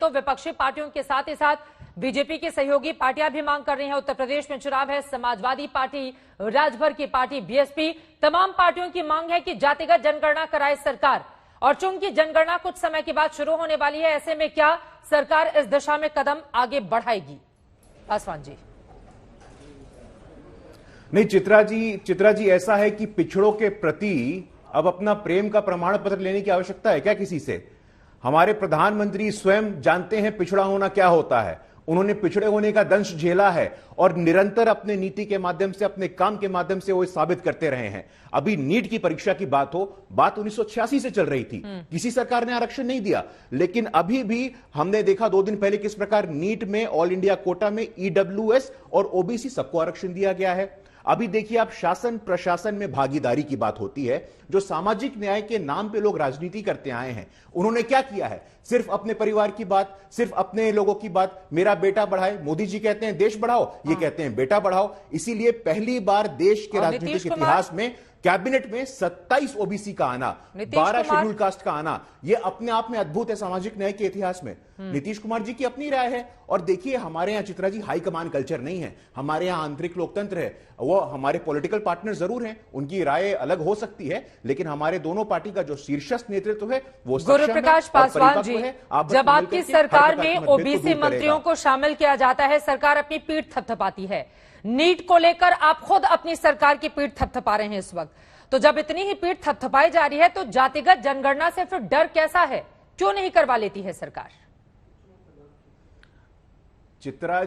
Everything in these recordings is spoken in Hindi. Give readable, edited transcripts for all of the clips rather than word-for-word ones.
तो विपक्षी पार्टियों के साथ ही साथ बीजेपी की सहयोगी पार्टियां भी मांग कर रही हैं। उत्तर प्रदेश में चुनाव है, समाजवादी पार्टी, राजभर की पार्टी, बीएसपी, तमाम पार्टियों की मांग है कि जातिगत जनगणना कराए सरकार। और चूंकि जनगणना कुछ समय के बाद शुरू होने वाली है, ऐसे में क्या सरकार इस दिशा में कदम आगे बढ़ाएगी? पासवान जी। नहीं चित्रा जी ऐसा है कि पिछड़ों के प्रति अब अपना प्रेम का प्रमाण पत्र लेने की आवश्यकता है क्या किसी से? हमारे प्रधानमंत्री स्वयं जानते हैं पिछड़ा होना क्या होता है। उन्होंने पिछड़े होने का दंश झेला है और निरंतर अपने नीति के माध्यम से, अपने काम के माध्यम से वो साबित करते रहे हैं। अभी नीट की परीक्षा की बात हो, बात 1986 से चल रही थी, किसी सरकार ने आरक्षण नहीं दिया, लेकिन अभी भी हमने देखा 2 दिन पहले किस प्रकार नीट में ऑल इंडिया कोटा में ईडब्ल्यूएस और ओबीसी सबको आरक्षण दिया गया है। अभी देखिए आप, शासन प्रशासन में भागीदारी की बात होती है, जो सामाजिक न्याय के नाम पे लोग राजनीति करते आए हैं, उन्होंने क्या किया है? सिर्फ अपने परिवार की बात, सिर्फ अपने लोगों की बात, मेरा बेटा बढ़ाए। मोदी जी कहते हैं देश बढ़ाओ, ये कहते हैं बेटा बढ़ाओ। इसीलिए पहली बार देश के राजनीतिक इतिहास में कैबिनेट में 27 ओबीसी का आना, 12 शेड्यूल कास्ट का आना, यह अपने आप में अद्भुत है सामाजिक न्याय के इतिहास में। नीतीश कुमार जी की अपनी राय है। और देखिए हमारे यहां चित्रा जी हाईकमान कल्चर नहीं है, हमारे यहां आंतरिक लोकतंत्र है। वो हमारे पॉलिटिकल पार्टनर जरूर हैं, उनकी राय अलग हो सकती है, लेकिन हमारे दोनों पार्टी का जो शीर्षस्थ नेतृत्व है वो गुरुप्रकाश पासवान जी, जब आपकी सरकार में ओबीसी मंत्रियों को शामिल किया जाता है, सरकार अपनी पीठ थपथपाती है। नीट को लेकर आप खुद अपनी सरकार की पीठ थपथपा रहे हैं इस वक्त। तो जब इतनी ही पीठ थपथपाई जा रही है, तो जातिगत जनगणना से फिर डर कैसा है? क्यों नहीं करवा लेती है सरकार? चित्रा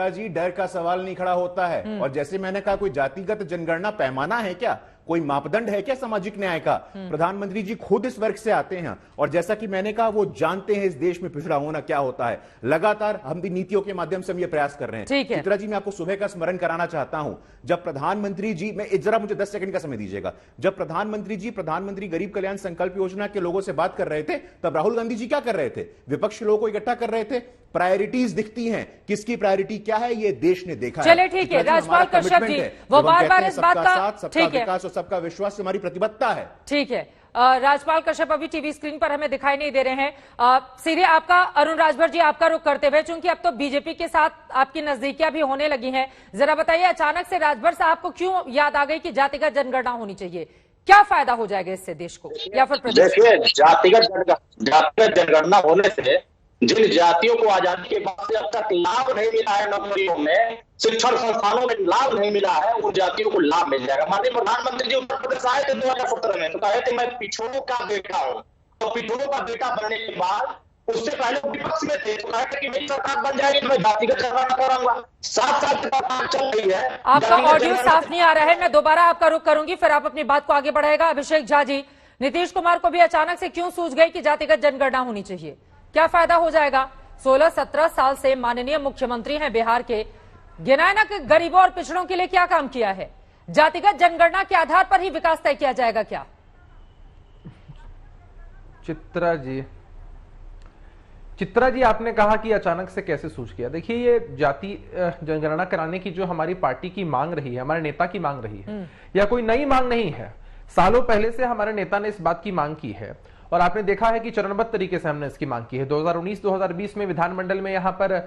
जी डर का सवाल नहीं खड़ा होता है। और जैसे मैंने कहा, कोई जातिगत जनगणना पैमाना है क्या? कोई मापदंड है क्या सामाजिक न्याय का? प्रधानमंत्री जी खुद इस वर्ग से आते हैं और जैसा कि मैंने कहा, वो जानते हैं इस देश में पिछड़ा होना क्या होता है। लगातार हम भी नीतियों के माध्यम से हम ये प्रयास कर रहे हैं। चित्रा जी, मैं आपको सुबह का स्मरण कराना चाहता हूं, जब प्रधानमंत्री जी, मैं जरा मुझे 10 सेकंड का समय दीजिएगा, जब प्रधानमंत्री गरीब कल्याण संकल्प योजना के लोगों से बात कर रहे थे, तब राहुल गांधी जी क्या कर रहे थे? विपक्ष के लोगों को इकट्ठा कर रहे थे। प्रायोरिटीज दिखती हैं, किसकी प्रायोरिटी क्या है ये देश ने देखा है। चलिए ठीक है, राजपाल कश्यप जी, वो बार-बार इस बात का, सबका विकास और सबका विश्वास हमारी प्रतिबद्धता है। ठीक है, राजपाल कश्यप अभी टीवी स्क्रीन पर हमें दिखाई नहीं दे रहे हैं। सीधे आपका, अरुण राजभर जी, आपका रुख करते हुए, चूंकि अब तो बीजेपी के साथ आपकी नजदीकियां भी होने लगी हैं, जरा बताइए अचानक से राजभर साहब को क्यों याद आ गई कि जातिगत जनगणना होनी चाहिए? क्या फायदा हो जाएगा इससे देश को या फिर प्रदेश? देखिए, जातिगत जनगणना होने से जिन जातियों को आजादी के बाद से अब तक लाभ नहीं मिला है, नौकरियों में, शिक्षण संस्थानों में लाभ नहीं मिला है, उन जातियों को लाभ मिल जाएगा। माननीय प्रधानमंत्री जी उत्तर प्रदेश आए थे 2017 में, तो कहे थे मैं पिछड़ों का बेटा हूं। तो पिछड़ों का बेटा बनने के बाद उससे पहले विपक्ष में थे, तो कहे थे कि मेरी सरकार बन जाएगी तो मैं जातिगत जनगणना कराऊंगा। 7 साल की सरकार चल रही है। आपका ऑडियो साफ नहीं आ रहा है, मैं दोबारा आपका रुख करूंगी, फिर आप अपनी बात को आगे बढ़ाएगा। अभिषेक झा जी, नीतीश कुमार को भी अचानक से क्यों सूझ गई कि जातिगत जनगणना होनी चाहिए? क्या फायदा हो जाएगा? 16-17 साल से माननीय मुख्यमंत्री हैं बिहार के, गिनाए ना कि गरीबों और पिछड़ों के लिए क्या काम किया है? जातिगत जनगणना के आधार पर ही विकास तय किया जाएगा क्या? चित्रा जी, आपने कहा कि अचानक से कैसे सूझ गया। देखिए, ये जाति जनगणना कराने की जो हमारी पार्टी की मांग रही है, हमारे नेता की मांग रही है, या कोई नई मांग नहीं है। सालों पहले से हमारे नेता ने इस बात की मांग की है और आपने देखा है कि चरणबद्ध तरीके से हमने इसकी मांग की है। 2019-2020 में विधानमंडल में यहां पर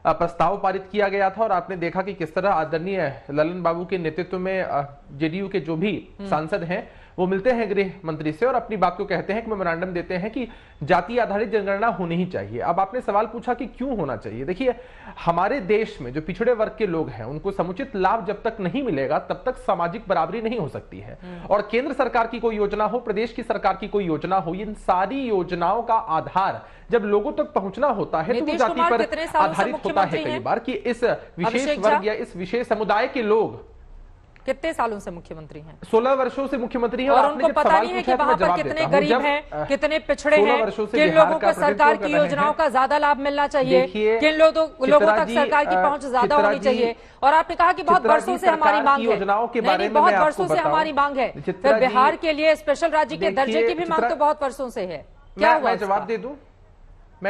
प्रस्ताव पारित किया गया था और आपने देखा कि किस तरह आदरणीय ललन बाबू के नेतृत्व में जेडीयू के जो भी सांसद हैं वो मिलते हैं गृह मंत्री से और अपनी बात को कहते हैं कि मेमोरेंडम देते हैं कि जाति आधारित जनगणना होनी ही चाहिए। अब आपने सवाल पूछा कि क्यों होना चाहिए। देखिए, हमारे देश में जो पिछड़े वर्ग के लोग हैं उनको समुचित लाभ जब तक नहीं मिलेगा तब तक सामाजिक बराबरी नहीं हो सकती है। और केंद्र सरकार की कोई योजना हो, प्रदेश की सरकार की कोई योजना हो, इन सारी योजनाओं का आधार जब लोगों तक पहुंचना होता है तो वो जाति पर आधारित होता है कई बार कि इस विशेष वर्ग या इस विशेष समुदाय के लोग कितने सालों से मुख्यमंत्री हैं? 16 वर्षों से मुख्यमंत्री हैं और उनको पता नहीं है कि वहां पर कितने गरीब हैं, कितने पिछड़े हैं, किन लोगों को सरकार की योजनाओं का ज्यादा लाभ मिलना चाहिए, किन लोगों तक सरकार की पहुंच ज्यादा होनी चाहिए। और आपने कहा कि बहुत वर्षों से हमारी मांग है, नहीं, बहुत वर्षों से हमारी मांग है। फिर बिहार के लिए स्पेशल राज्य के दर्जे की भी मांग तो बहुत वर्षों से है। क्या हुआ? मैं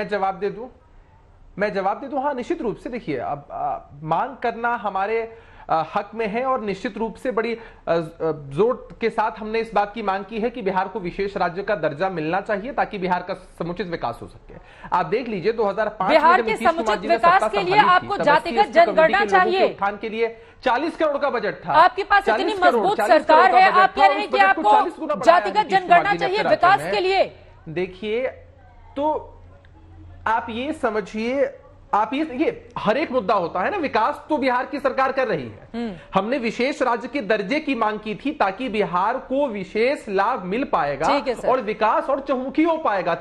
जवाब दे दूं। हाँ, निश्चित रूप से देखिए, अब मांग करना हमारे हक में है और निश्चित रूप से बड़ी जोर के साथ हमने इस बात की मांग की है कि बिहार को विशेष राज्य का दर्जा मिलना चाहिए ताकि बिहार का समुचित विकास हो सके। आप देख लीजिए 2005 बिहार के समुचित विकास के लिए आपको जातिगत जनगणना चाहिए। उत्थान के लिए 40 करोड़ का बजट था। आपके पास इतनी मजबूत सरकार है, आप कह रहे हैं कि आपको जातिगत जनगणना चाहिए विकास के लिए। देखिए, तो आप ये समझिए, आप ये हर एक मुद्दा होता है ना, विकास तो बिहार की सरकार कर रही है। हमने विशेष राज्य के दर्जे की मांग की थी ताकि बिहार को विशेष लाभ मिल पाएगा और विकास और चहुमुखी हो पाएगा।